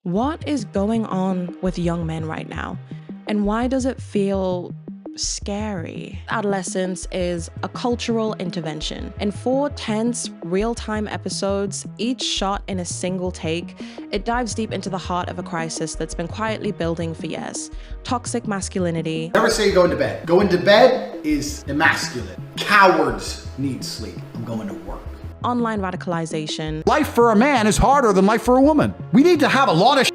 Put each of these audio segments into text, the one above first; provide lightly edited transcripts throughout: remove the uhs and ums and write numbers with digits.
What is going on with young men right now? And why does it feel scary? Adolescence is a cultural intervention. In 4 tense, real-time episodes, each shot in a single take, it dives deep into the heart of a crisis that's been quietly building for years. Toxic masculinity. Never say going to bed. Going to bed is emasculate. Cowards need sleep. I'm going to work. Online radicalization. Life for a man is harder than life for a woman. We need to have a lot of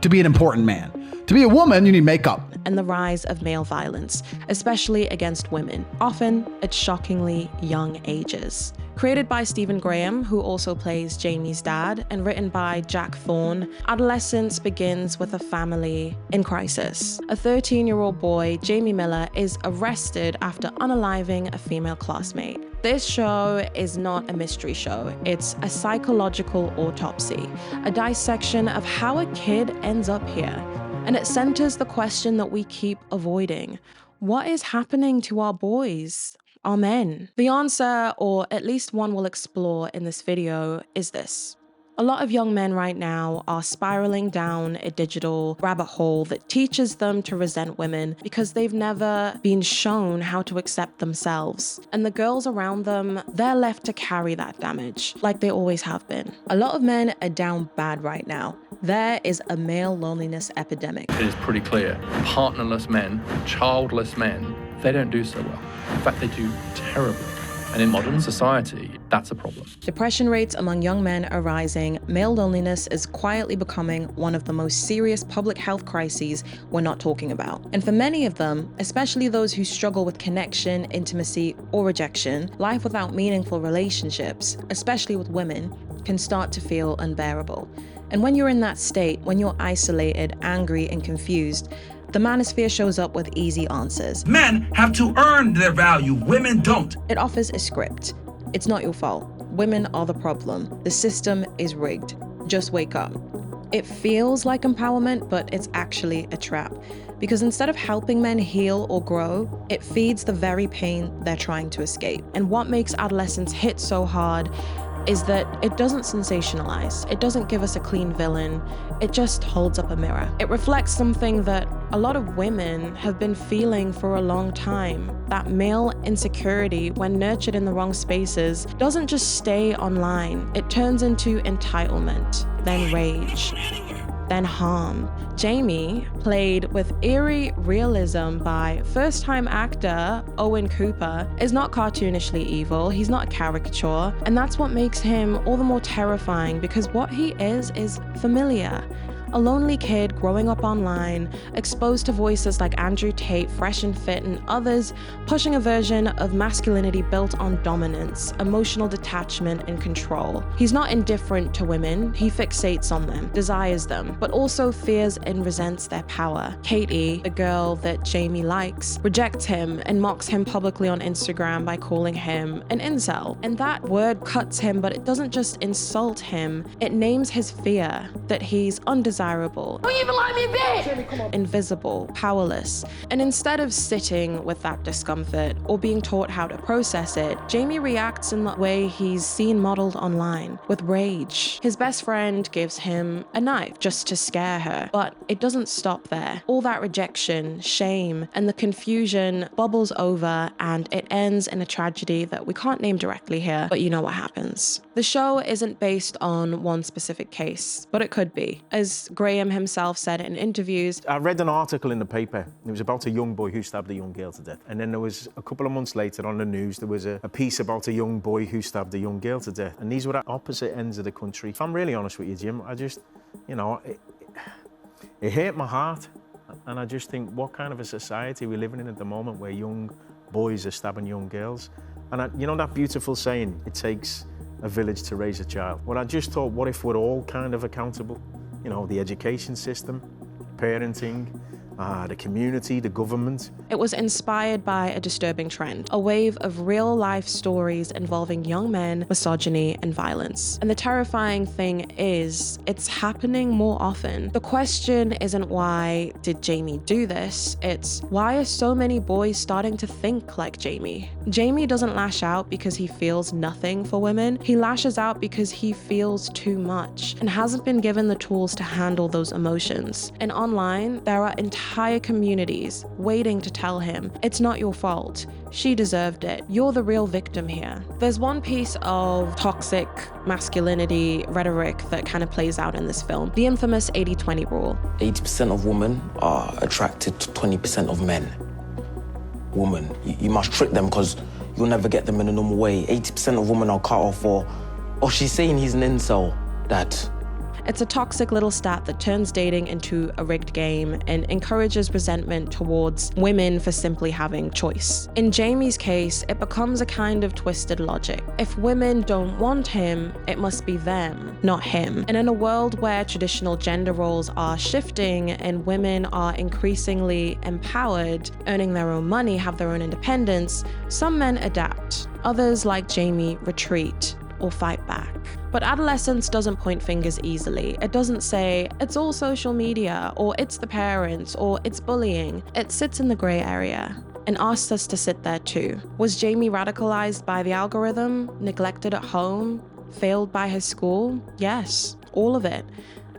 to be an important man. To be a woman, you need makeup. And the rise of male violence, especially against women, often at shockingly young ages. Created by Stephen Graham, who also plays Jamie's dad, and written by Jack Thorne, Adolescence begins with a family in crisis. A 13-year-old boy, Jamie Miller, is arrested after unaliving a female classmate. This show is not a mystery show, it's a psychological autopsy, a dissection of how a kid ends up here. And it centers the question that we keep avoiding. What is happening to our boys, our men? The answer, or at least one we'll explore in this video, is this. A lot of young men right now are spiraling down a digital rabbit hole that teaches them to resent women because they've never been shown how to accept themselves. And the girls around them, they're left to carry that damage, like they always have been. A lot of men are down bad right now. There is a male loneliness epidemic. It is pretty clear. Partnerless men, childless men, they don't do so well. In fact, they do terribly. And in modern society, that's a problem. Depression rates among young men are rising. Male loneliness is quietly becoming one of the most serious public health crises we're not talking about. And for many of them, especially those who struggle with connection, intimacy, or rejection, life without meaningful relationships, especially with women, can start to feel unbearable. And when you're in that state, when you're isolated, angry, and confused, the Manosphere shows up with easy answers. Men have to earn their value, women don't. It offers a script. It's not your fault. Women are the problem. The system is rigged. Just wake up. It feels like empowerment, but it's actually a trap. Because instead of helping men heal or grow, it feeds the very pain they're trying to escape. And what makes adolescence hit so hard is that it doesn't sensationalize. It doesn't give us a clean villain. It just holds up a mirror. It reflects something that a lot of women have been feeling for a long time. That male insecurity, when nurtured in the wrong spaces, doesn't just stay online. It turns into entitlement, then rage, then harm. Jamie, played with eerie realism by first-time actor Owen Cooper, is not cartoonishly evil, he's not a caricature, and that's what makes him all the more terrifying because what he is familiar. A lonely kid growing up online, exposed to voices like Andrew Tate, Fresh and Fit, and others pushing a version of masculinity built on dominance, emotional detachment, and control. He's not indifferent to women, he fixates on them, desires them, but also fears and resents their power. Katie, the girl that Jamie likes, rejects him and mocks him publicly on Instagram by calling him an incel. And that word cuts him, but it doesn't just insult him, it names his fear that he's undesirable. Don't even let me be! Invisible, powerless. And instead of sitting with that discomfort or being taught how to process it, Jamie reacts in the way he's seen modeled online, with rage. His best friend gives him a knife just to scare her, but it doesn't stop there. All that rejection, shame, and the confusion bubbles over and it ends in a tragedy that we can't name directly here, but you know what happens. The show isn't based on one specific case, but it could be. As Graham himself said in interviews, I read an article in the paper. It was about a young boy who stabbed a young girl to death. And then there was a couple of months later on the news, there was a piece about a young boy who stabbed a young girl to death. And these were at opposite ends of the country. If I'm really honest with you, Jim, I just, it hurt my heart. And I just think, what kind of a society are we living in at the moment where young boys are stabbing young girls? And you know that beautiful saying, it takes a village to raise a child. Well, I just thought, what if we're all kind of accountable? You know, the education system, parenting, the community, the government. It was inspired by a disturbing trend, a wave of real-life stories involving young men, misogyny, and violence. And the terrifying thing is, it's happening more often. The question isn't why did Jamie do this, it's why are so many boys starting to think like Jamie? Jamie doesn't lash out because he feels nothing for women, he lashes out because he feels too much and hasn't been given the tools to handle those emotions. And online, there are entire communities waiting to tell him, it's not your fault, she deserved it, you're the real victim here. There's one piece of toxic masculinity rhetoric that kind of plays out in this film, the infamous 80-20 rule. 80% of women are attracted to 20% of men. Woman, you must trick them because you'll never get them in a normal way. 80% of women are cut off or she's saying he's an incel, Dad. It's a toxic little stat that turns dating into a rigged game and encourages resentment towards women for simply having choice. In Jamie's case, it becomes a kind of twisted logic. If women don't want him, it must be them, not him. And in a world where traditional gender roles are shifting and women are increasingly empowered, earning their own money, have their own independence, some men adapt. Others, like Jamie, retreat or fight back. But Adolescence doesn't point fingers easily. It doesn't say, it's all social media, or it's the parents, or it's bullying. It sits in the gray area and asks us to sit there too. Was Jamie radicalized by the algorithm, neglected at home, failed by his school? Yes, all of it.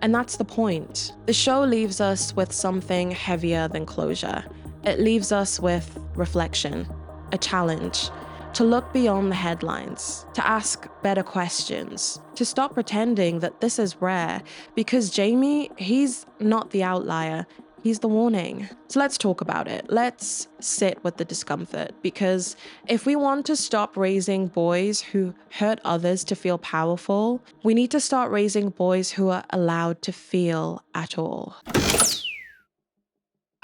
And that's the point. The show leaves us with something heavier than closure. It leaves us with reflection, a challenge, to look beyond the headlines, to ask better questions, to stop pretending that this is rare, because Jamie, he's not the outlier, he's the warning. So let's talk about it. Let's sit with the discomfort, because if we want to stop raising boys who hurt others to feel powerful, we need to start raising boys who are allowed to feel at all.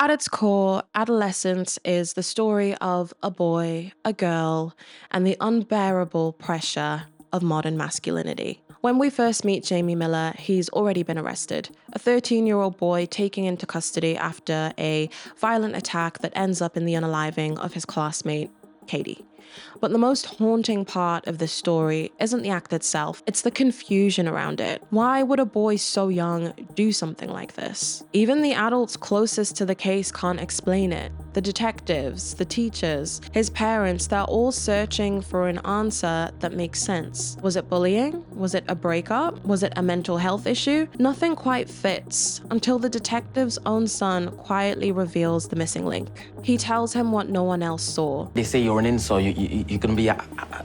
At its core, Adolescence is the story of a boy, a girl, and the unbearable pressure of modern masculinity. When we first meet Jamie Miller, he's already been arrested. A 13-year-old boy taken into custody after a violent attack that ends up in the unaliving of his classmate, Katie. But the most haunting part of this story isn't the act itself, it's the confusion around it. Why would a boy so young do something like this? Even the adults closest to the case can't explain it. The detectives, the teachers, his parents, they're all searching for an answer that makes sense. Was it bullying? Was it a breakup? Was it a mental health issue? Nothing quite fits until the detective's own son quietly reveals the missing link. He tells him what no one else saw. They say you're an incel, you're gonna be, I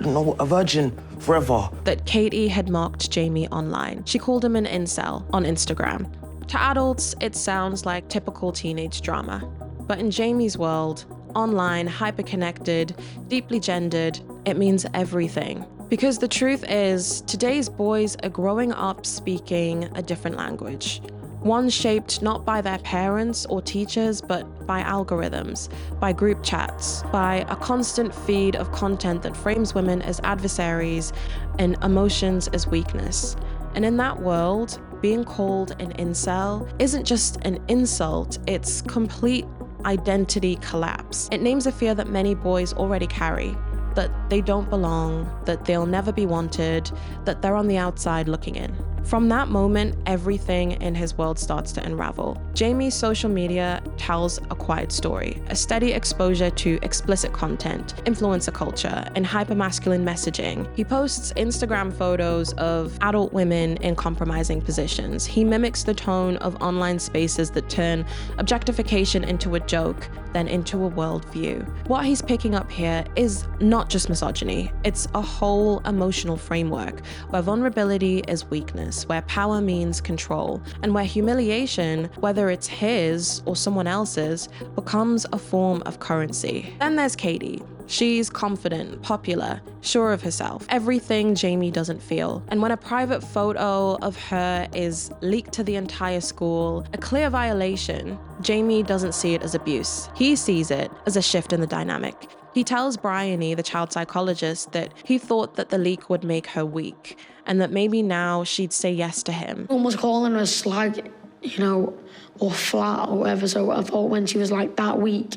don't know, a virgin forever. That Katie had mocked Jamie online. She called him an incel on Instagram. To adults, it sounds like typical teenage drama. But in Jamie's world, online, hyper-connected, deeply gendered, it means everything. Because the truth is, today's boys are growing up speaking a different language. One shaped not by their parents or teachers, but by algorithms, by group chats, by a constant feed of content that frames women as adversaries and emotions as weakness. And in that world, being called an incel isn't just an insult, it's complete identity collapse. It names a fear that many boys already carry, that they don't belong, that they'll never be wanted, that they're on the outside looking in. From that moment, everything in his world starts to unravel. Jamie's social media tells a quiet story, a steady exposure to explicit content, influencer culture, and hypermasculine messaging. He posts Instagram photos of adult women in compromising positions. He mimics the tone of online spaces that turn objectification into a joke, then into a worldview. What he's picking up here is not just misogyny, it's a whole emotional framework where vulnerability is weakness, where power means control, and where humiliation, whether it's his or someone else's, becomes a form of currency. Then there's Katie. She's confident, popular, sure of herself, everything Jamie doesn't feel. And when a private photo of her is leaked to the entire school, a clear violation, Jamie doesn't see it as abuse. He sees it as a shift in the dynamic. He tells Bryony, the child psychologist, that he thought that the leak would make her weak, and that maybe now she'd say yes to him. Almost calling her a slag you know, or flat or whatever. So I thought when she was like that weak,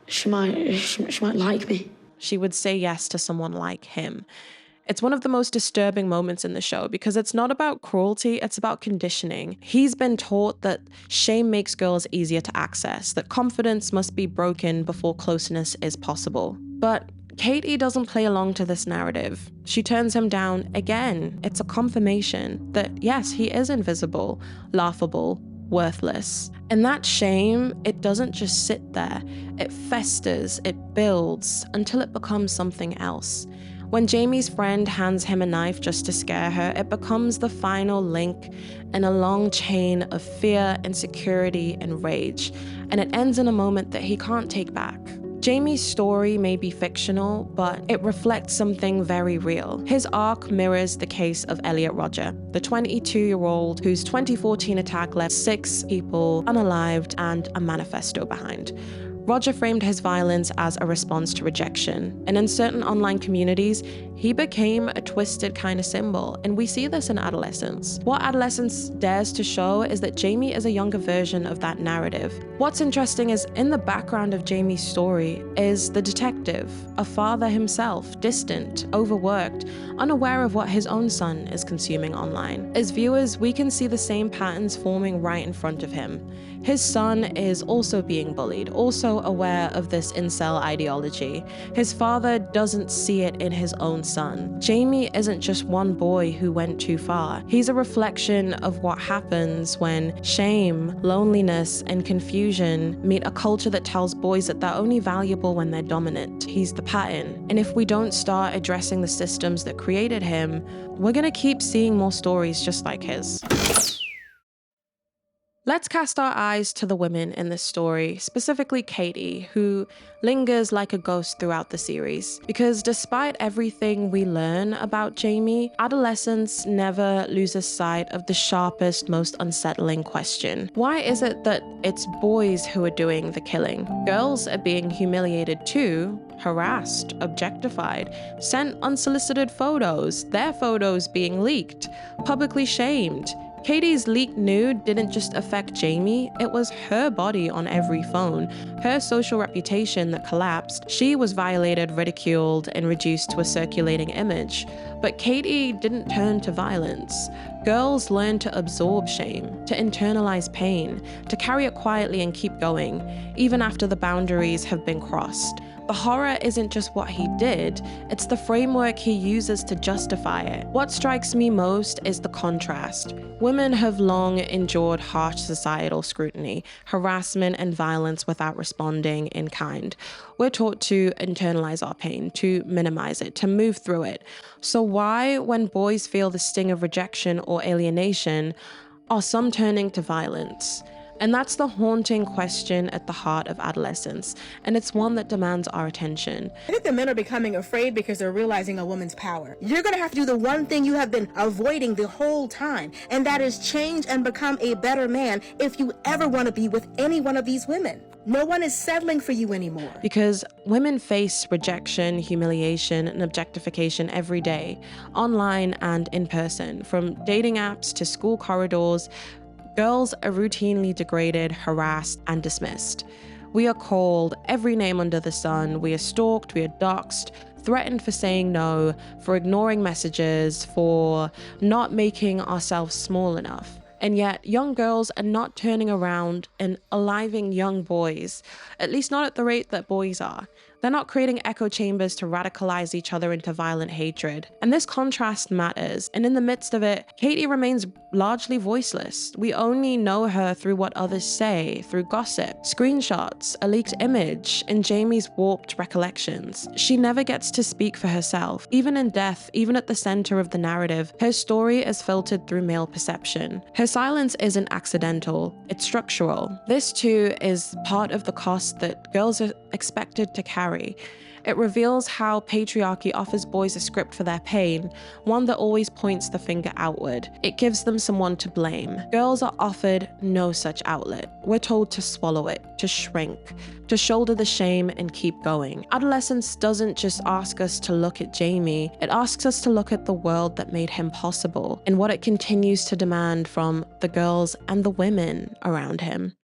she might like me. She would say yes to someone like him. It's one of the most disturbing moments in the show because it's not about cruelty, it's about conditioning. He's been taught that shame makes girls easier to access, that confidence must be broken before closeness is possible. But Katie doesn't play along to this narrative. She turns him down again. It's a confirmation that yes, he is invisible, laughable, worthless. And that shame, it doesn't just sit there. It festers, it builds until it becomes something else. When Jamie's friend hands him a knife just to scare her, it becomes the final link in a long chain of fear, insecurity, and rage. And it ends in a moment that he can't take back. Jamie's story may be fictional, but it reflects something very real. His arc mirrors the case of Elliot Rodger, the 22-year-old whose 2014 attack left 6 people unalived and a manifesto behind. Rodger framed his violence as a response to rejection, and in certain online communities, he became a twisted kind of symbol, and we see this in Adolescence. What Adolescence dares to show is that Jamie is a younger version of that narrative. What's interesting is in the background of Jamie's story is the detective, a father himself, distant, overworked, unaware of what his own son is consuming online. As viewers, we can see the same patterns forming right in front of him. His son is also being bullied, also aware of this incel ideology. His father doesn't see it in his own son. Jamie isn't just one boy who went too far. He's a reflection of what happens when shame, loneliness, and confusion meet a culture that tells boys that they're only valuable when they're dominant. He's the pattern. And if we don't start addressing the systems that created him, we're gonna keep seeing more stories just like his. Let's cast our eyes to the women in this story, specifically Katie, who lingers like a ghost throughout the series. Because despite everything we learn about Jamie, Adolescence never loses sight of the sharpest, most unsettling question. Why is it that it's boys who are doing the killing? Girls are being humiliated too, harassed, objectified, sent unsolicited photos, their photos being leaked, publicly shamed. Katie's leaked nude didn't just affect Jamie, it was her body on every phone, her social reputation that collapsed. She was violated, ridiculed, and reduced to a circulating image. But Katie didn't turn to violence. Girls learn to absorb shame, to internalize pain, to carry it quietly and keep going, even after the boundaries have been crossed. The horror isn't just what he did, it's the framework he uses to justify it. What strikes me most is the contrast. Women have long endured harsh societal scrutiny, harassment, and violence without responding in kind. We're taught to internalize our pain, to minimize it, to move through it. So why, when boys feel the sting of rejection or alienation, are some turning to violence? And that's the haunting question at the heart of Adolescence, and it's one that demands our attention. I think the men are becoming afraid because they're realizing a woman's power. You're gonna have to do the one thing you have been avoiding the whole time, and that is change and become a better man if you ever want to be with any one of these women. No one is settling for you anymore. Because women face rejection, humiliation, and objectification every day, online and in person. From dating apps to school corridors, girls are routinely degraded, harassed, and dismissed. We are called every name under the sun. We are stalked, we are doxxed, threatened for saying no, for ignoring messages, for not making ourselves small enough. And yet, young girls are not turning around and aliving young boys, at least not at the rate that boys are. They're not creating echo chambers to radicalize each other into violent hatred. And this contrast matters. And in the midst of it, Katie remains largely voiceless. We only know her through what others say, through gossip, screenshots, a leaked image, and Jamie's warped recollections. She never gets to speak for herself. Even in death, even at the center of the narrative, her story is filtered through male perception. Her silence isn't accidental, it's structural. This too is part of the cost that girls are expected to carry. It reveals how patriarchy offers boys a script for their pain, one that always points the finger outward. It gives them someone to blame. Girls are offered no such outlet. We're told to swallow it, to shrink, to shoulder the shame and keep going. Adolescence doesn't just ask us to look at Jamie, it asks us to look at the world that made him possible and what it continues to demand from the girls and the women around him.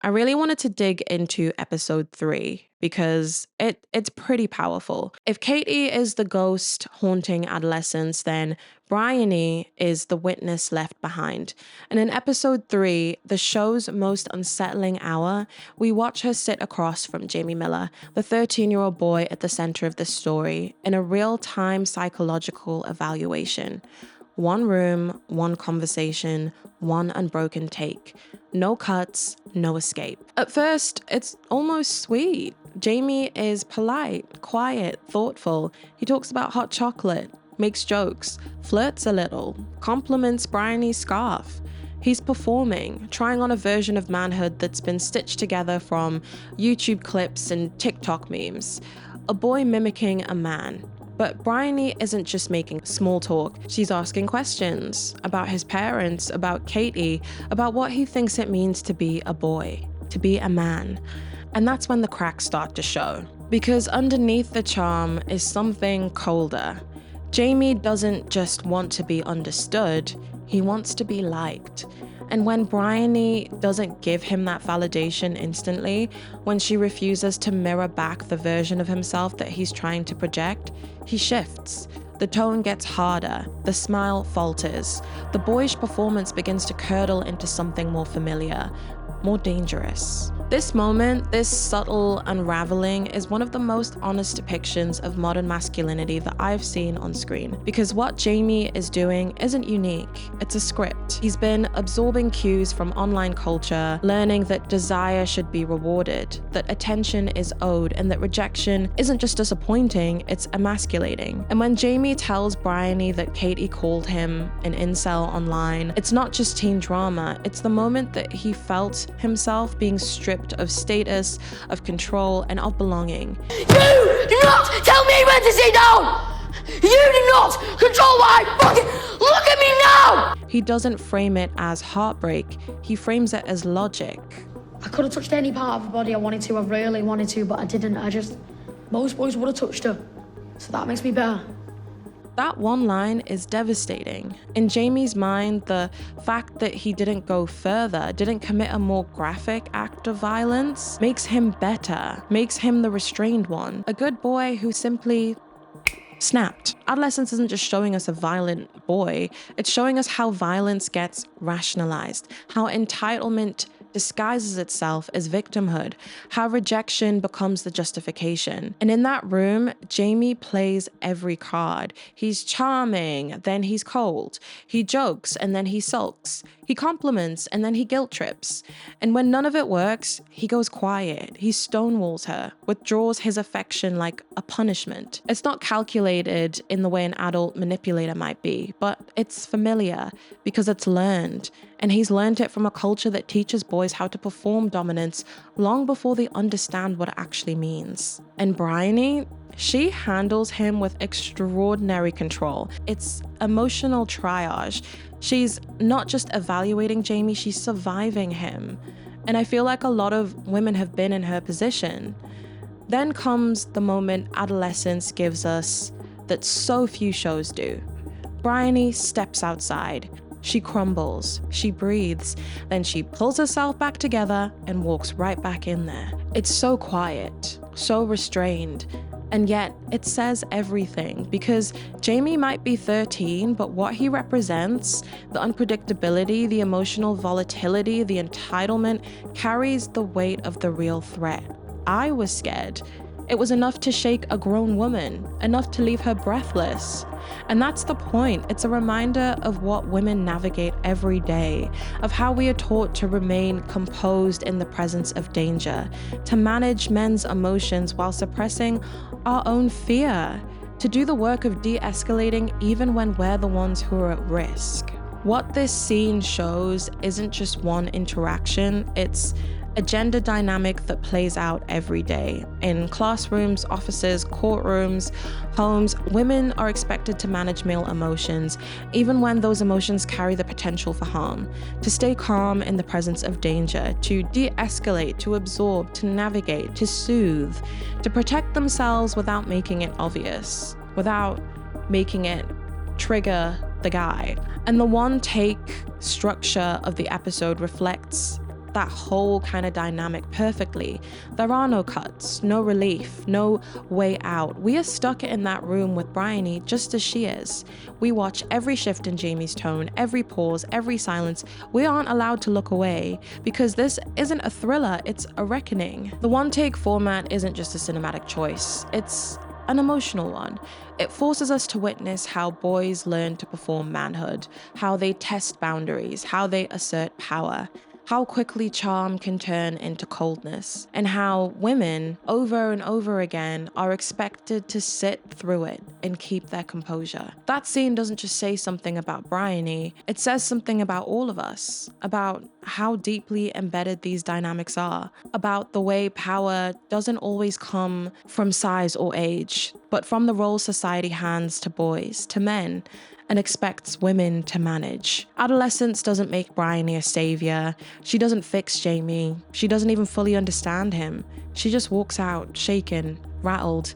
I really wanted to dig into episode 3 because it's pretty powerful. If Katie is the ghost haunting adolescence, then Bryony is the witness left behind. And in episode 3, the show's most unsettling hour, we watch her sit across from Jamie Miller, the 13-year-old boy at the center of the story, in a real-time psychological evaluation. One room, one conversation, one unbroken take. No cuts, no escape. At first, it's almost sweet. Jamie is polite, quiet, thoughtful. He talks about hot chocolate, makes jokes, flirts a little, compliments Bryony's scarf. He's performing, trying on a version of manhood that's been stitched together from YouTube clips and TikTok memes. A boy mimicking a man. But Bryony isn't just making small talk. She's asking questions about his parents, about Katie, about what he thinks it means to be a boy, to be a man. And that's when the cracks start to show. Because underneath the charm is something colder. Jamie doesn't just want to be understood, he wants to be liked. And when Bryony doesn't give him that validation instantly, when she refuses to mirror back the version of himself that he's trying to project, he shifts. The tone gets harder, the smile falters, the boyish performance begins to curdle into something more familiar, more dangerous. This moment, this subtle unraveling, is one of the most honest depictions of modern masculinity that I've seen on screen. Because what Jamie is doing isn't unique, it's a script. He's been absorbing cues from online culture, learning that desire should be rewarded, that attention is owed, and that rejection isn't just disappointing, it's emasculating. And when Jamie tells Bryony that Katie called him an incel online, it's not just teen drama, it's the moment that he felt himself being stripped of status, of control, and of belonging. You do not tell me when to sit down! You do not control what I fucking... Look at me now! He doesn't frame it as heartbreak, he frames it as logic. I could have touched any part of her body I wanted to, I really wanted to, but I didn't. Most boys would have touched her. So that makes me better. That one line is devastating. In Jamie's mind, the fact that he didn't go further, didn't commit a more graphic act of violence, makes him better, makes him the restrained one. A good boy who simply snapped. Adolescence isn't just showing us a violent boy, it's showing us how violence gets rationalized, how entitlement disguises itself as victimhood, how rejection becomes the justification. And in that room, Jamie plays every card. He's charming, then he's cold. He jokes, and then he sulks. He compliments, and then he guilt trips. And when none of it works, he goes quiet. He stonewalls her, withdraws his affection like a punishment. It's not calculated in the way an adult manipulator might be, but it's familiar because it's learned. And he's learned it from a culture that teaches boys how to perform dominance long before they understand what it actually means. And Bryony, she handles him with extraordinary control. It's emotional triage. She's not just evaluating Jamie, she's surviving him. And I feel like a lot of women have been in her position. Then comes the moment Adolescence gives us that so few shows do. Bryony steps outside. She crumbles, she breathes, then she pulls herself back together and walks right back in there. It's so quiet, so restrained, and yet it says everything because Jamie might be 13, but what he represents, the unpredictability, the emotional volatility, the entitlement, carries the weight of the real threat. I was scared. It was enough to shake a grown woman, enough to leave her breathless. And that's the point. It's a reminder of what women navigate every day, of how we are taught to remain composed in the presence of danger, to manage men's emotions while suppressing our own fear, to do the work of de-escalating even when we're the ones who are at risk. What this scene shows isn't just one interaction, it's a gender dynamic that plays out every day. In classrooms, offices, courtrooms, homes, women are expected to manage male emotions, even when those emotions carry the potential for harm, to stay calm in the presence of danger, to de-escalate, to absorb, to navigate, to soothe, to protect themselves without making it obvious, without making it trigger the guy. And the one take structure of the episode reflects that whole kind of dynamic perfectly. There are no cuts, no relief, no way out. We are stuck in that room with Bryony just as she is. We watch every shift in Jamie's tone, every pause, every silence. We aren't allowed to look away because this isn't a thriller, it's a reckoning. The one take format isn't just a cinematic choice, it's an emotional one. It forces us to witness how boys learn to perform manhood, how they test boundaries, how they assert power, how quickly charm can turn into coldness, and how women, over and over again, are expected to sit through it and keep their composure. That scene doesn't just say something about Bryony, it says something about all of us, about how deeply embedded these dynamics are, about the way power doesn't always come from size or age, but from the role society hands to boys, to men, and expects women to manage. Adolescence doesn't make Bryony a savior. She doesn't fix Jamie. She doesn't even fully understand him. She just walks out, shaken, rattled.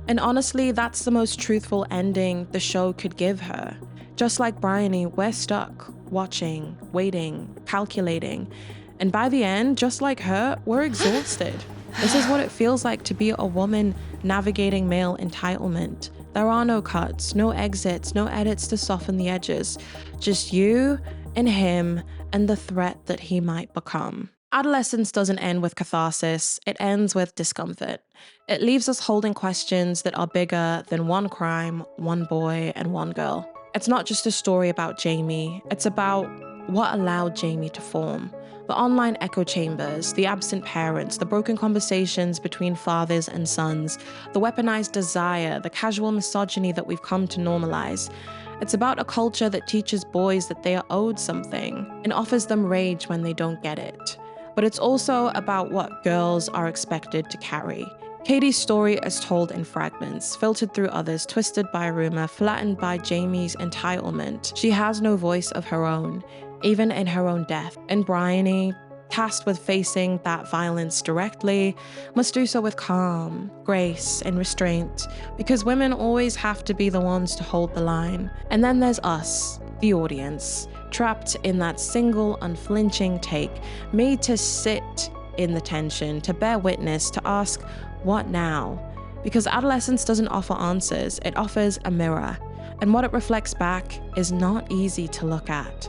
And honestly, that's the most truthful ending the show could give her. Just like Bryony, we're stuck, watching, waiting, calculating. And by the end, just like her, we're exhausted. This is what it feels like to be a woman navigating male entitlement. There are no cuts, no exits, no edits to soften the edges. Just you and him and the threat that he might become. Adolescence doesn't end with catharsis, it ends with discomfort. It leaves us holding questions that are bigger than one crime, one boy, and one girl. It's not just a story about Jamie, it's about what allowed Jamie to form. The online echo chambers, the absent parents, the broken conversations between fathers and sons, the weaponized desire, the casual misogyny that we've come to normalize. It's about a culture that teaches boys that they are owed something and offers them rage when they don't get it. But it's also about what girls are expected to carry. Katie's story is told in fragments, filtered through others, twisted by rumor, flattened by Jamie's entitlement. She has no voice of her own, even in her own death. And Bryony, tasked with facing that violence directly, must do so with calm, grace, and restraint, because women always have to be the ones to hold the line. And then there's us, the audience, trapped in that single unflinching take, made to sit in the tension, to bear witness, to ask, what now? Because Adolescence doesn't offer answers, it offers a mirror. And what it reflects back is not easy to look at.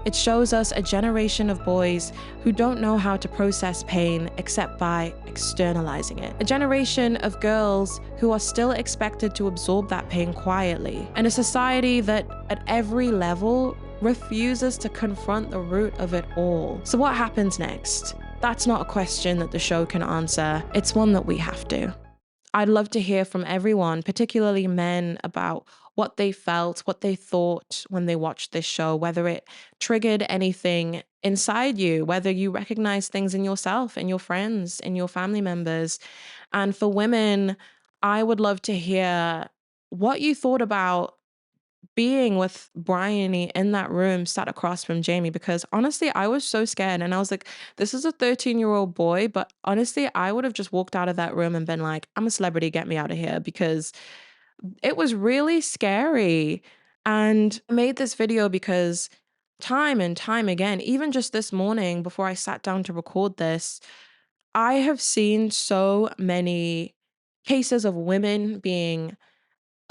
It shows us a generation of boys who don't know how to process pain except by externalizing it. A generation of girls who are still expected to absorb that pain quietly. And a society that at every level refuses to confront the root of it all. So what happens next? That's not a question that the show can answer. It's one that we have to. I'd love to hear from everyone, particularly men, about what they felt, what they thought when they watched this show, whether it triggered anything inside you, whether you recognize things in yourself, in your friends, in your family members. And for women, I would love to hear what you thought about being with Bryony in that room sat across from Jamie, because honestly, I was so scared and I was like, this is a 13-year-old boy, but honestly, I would have just walked out of that room and been like, I'm a celebrity, get me out of here, because it was really scary. And I made this video because time and time again, even just this morning before I sat down to record this, I have seen so many cases of women being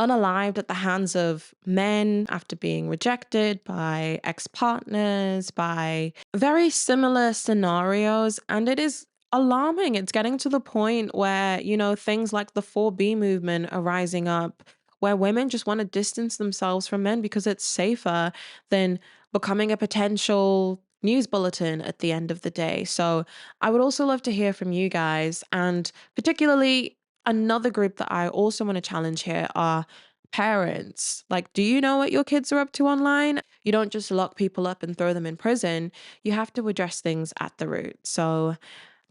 unalived at the hands of men after being rejected by ex-partners, by very similar scenarios. And it is alarming. It's getting to the point where, things like the 4B movement are rising up, where women just want to distance themselves from men because it's safer than becoming a potential news bulletin at the end of the day. So I would also love to hear from you guys, and particularly another group that I also want to challenge here are Parents, like, do you know what your kids are up to online? You don't just lock people up and throw them in prison. You have to address things at the root. So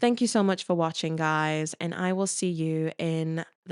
thank you so much for watching, guys, and I will see you in